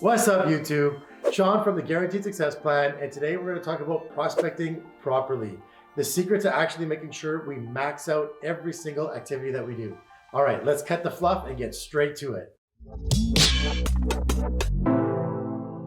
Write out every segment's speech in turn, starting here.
What's up, YouTube? Shawn from the Guaranteed Success Plan, and today we're going to talk about prospecting properly. The secret to actually making sure we max out every single activity that we do. All right, let's cut the fluff and get straight to it.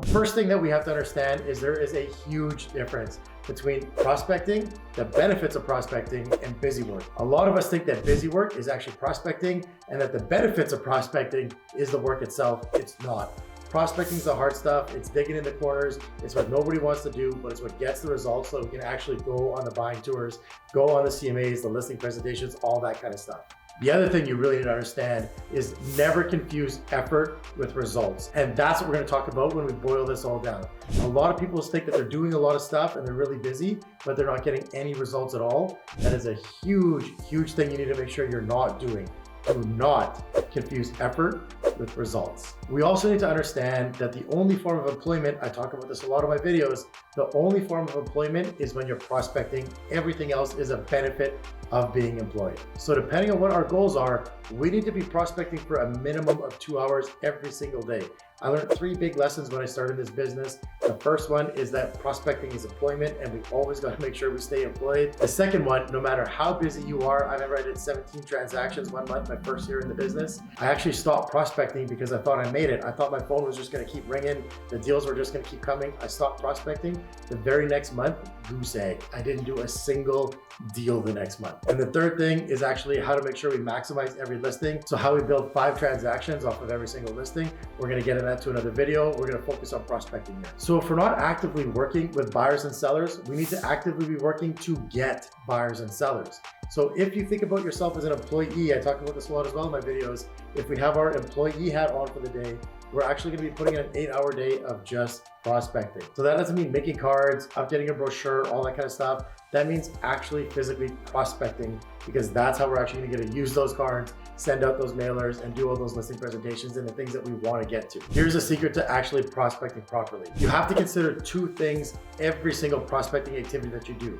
First thing that we have to understand is there is a huge difference between prospecting, the benefits of prospecting, and busy work. A lot of us think that busy work is actually prospecting and that the benefits of prospecting is the work itself. It's not. Prospecting is the hard stuff. It's digging in the corners. It's what nobody wants to do, but it's what gets the results so we can actually go on the buying tours, go on the CMAs, the listing presentations, all that kind of stuff. The other thing you really need to understand is never confuse effort with results. And that's what we're going to talk about when we boil this all down. A lot of people think that they're doing a lot of stuff and they're really busy, but they're not getting any results at all. That is a huge, huge thing you need to make sure you're not doing. Do not confuse effort with results. We also need to understand that the only form of employment, I talk about this a lot in my videos, the only form of employment is when you're prospecting. Everything else is a benefit of being employed. So depending on what our goals are, we need to be prospecting for a minimum of 2 hours every single day. I learned 3 big lessons when I started this business. The first one is that prospecting is employment and we always got to make sure we stay employed. The second one, no matter how busy you are, I remember I did 17 transactions one month, my first year in the business. I actually stopped prospecting because I thought I made it. I thought my phone was just going to keep ringing. The deals were just going to keep coming. I stopped prospecting. The very next month, goose egg. I didn't do a single deal the next month. And the third thing is actually how to make sure we maximize every listing. So how we build 5 transactions off of every single listing. We're going to get into that to another video. We're going to focus on prospecting here. So if we're not actively working with buyers and sellers, we need to actively be working to get buyers and sellers. So if you think about yourself as an employee, I talk about this a lot as well in my videos. If we have our employee hat on for the day, we're actually going to be putting in an 8-hour day of just prospecting. So that doesn't mean making cards, updating a brochure, all that kind of stuff. That means actually physically prospecting, because that's how we're actually going to get to use those cards, send out those mailers, and do all those listing presentations and the things that we want to get to. Here's a secret to actually prospecting properly. You have to consider 2 things every single prospecting activity that you do.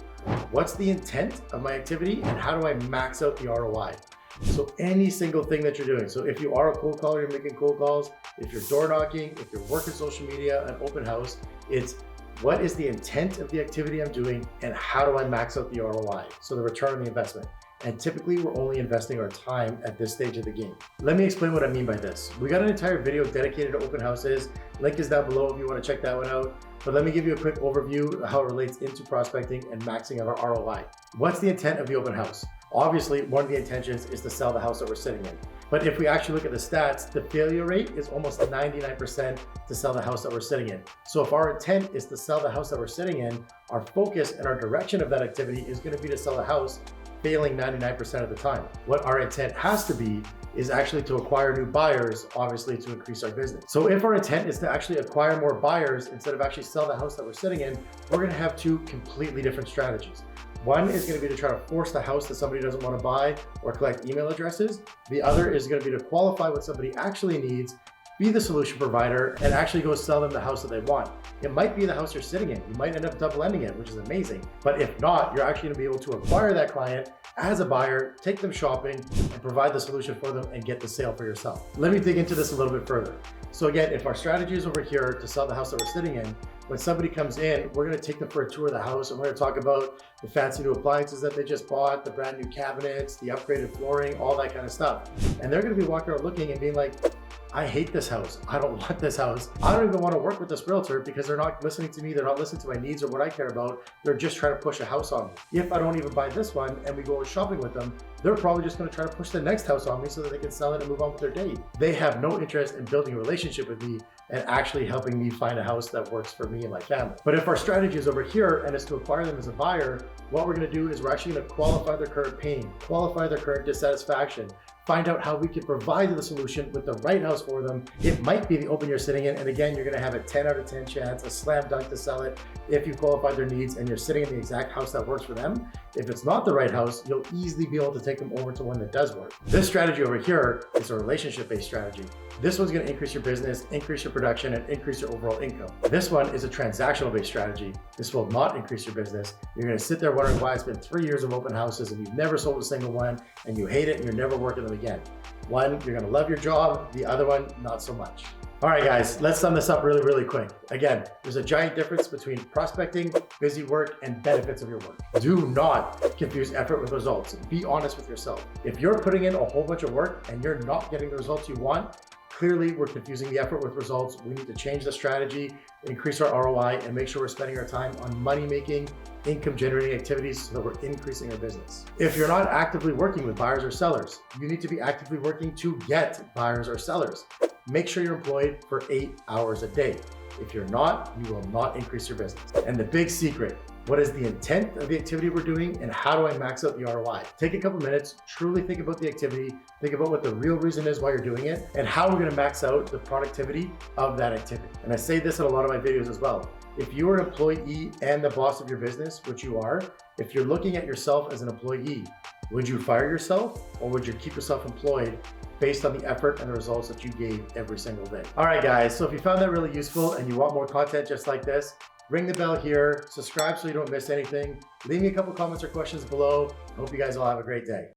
What's the intent of my activity and how do I max out the ROI? So any single thing that you're doing. So if you are a cold caller, you're making cold calls. If you're door knocking, if you're working social media, an open house, it's what is the intent of the activity I'm doing and how do I max out the ROI? So the return on the investment. And typically we're only investing our time at this stage of the game. Let me explain what I mean by this. We got an entire video dedicated to open houses. Link is down below if you want to check that one out. But let me give you a quick overview of how it relates into prospecting and maxing out our ROI. What's the intent of the open house? Obviously, one of the intentions is to sell the house that we're sitting in. But if we actually look at the stats, the failure rate is almost 99% to sell the house that we're sitting in. So if our intent is to sell the house that we're sitting in, our focus and our direction of that activity is going to be to sell the house, failing 99% of the time. What our intent has to be is actually to acquire new buyers, obviously to increase our business. So if our intent is to actually acquire more buyers instead of actually sell the house that we're sitting in, we're going to have 2 completely different strategies. One is going to be to try to force the house that somebody doesn't want to buy or collect email addresses. The other is going to be to qualify what somebody actually needs, be the solution provider, and actually go sell them the house that they want. It might be the house you're sitting in. You might end up double ending it, which is amazing. But if not, you're actually going to be able to acquire that client as a buyer, take them shopping, and provide the solution for them and get the sale for yourself. Let me dig into this a little bit further. So again, if our strategy is over here to sell the house that we're sitting in, when somebody comes in, we're going to take them for a tour of the house and we're going to talk about the fancy new appliances that they just bought, the brand new cabinets, the upgraded flooring, all that kind of stuff. And they're going to be walking around looking and being like, I hate this house. I don't want this house. I don't even want to work with this realtor because they're not listening to me. They're not listening to my needs or what I care about. They're just trying to push a house on me. If I don't even buy this one and we go shopping with them, they're probably just going to try to push the next house on me so that they can sell it and move on with their day. They have no interest in building a relationship with me and actually helping me find a house that works for me and my family. But if our strategy is over here and it's to acquire them as a buyer, what we're going to do is we're actually going to qualify their current pain, qualify their current dissatisfaction, find out how we can provide the solution with the right house for them. It might be the open you're sitting in, and again, you're gonna have a 10 out of 10 chance, a slam dunk to sell it if you qualify their needs and you're sitting in the exact house that works for them. If it's not the right house, you'll easily be able to take them over to one that does work. This strategy over here is a relationship-based strategy. This one's gonna increase your business, increase your production, and increase your overall income. This one is a transactional-based strategy. This will not increase your business. You're gonna sit there wondering why it's been 3 years of open houses and you've never sold a single one, and you hate it and you're never working them again. One, you're gonna love your job. The other one, not so much. All right, guys, let's sum this up really quick. Again, there's a giant difference between prospecting, busy work, and benefits of your work. Do not confuse effort with results. Be honest with yourself. If you're putting in a whole bunch of work and you're not getting the results you want, clearly we're confusing the effort with results. We need to change the strategy, increase our ROI, and make sure we're spending our time on money-making, income-generating activities so that we're increasing our business. If you're not actively working with buyers or sellers, you need to be actively working to get buyers or sellers. Make sure you're employed for 8 hours a day. If you're not, you will not increase your business. And the big secret, what is the intent of the activity we're doing and how do I max out the ROI? Take a couple minutes, truly think about the activity, think about what the real reason is why you're doing it and how we're gonna max out the productivity of that activity. And I say this in a lot of my videos as well. If you are an employee and the boss of your business, which you are, if you're looking at yourself as an employee, would you fire yourself or would you keep yourself employed based on the effort and the results that you gave every single day? All right, guys, so if you found that really useful and you want more content just like this, ring the bell here, subscribe so you don't miss anything. Leave me a couple comments or questions below. I hope you guys all have a great day.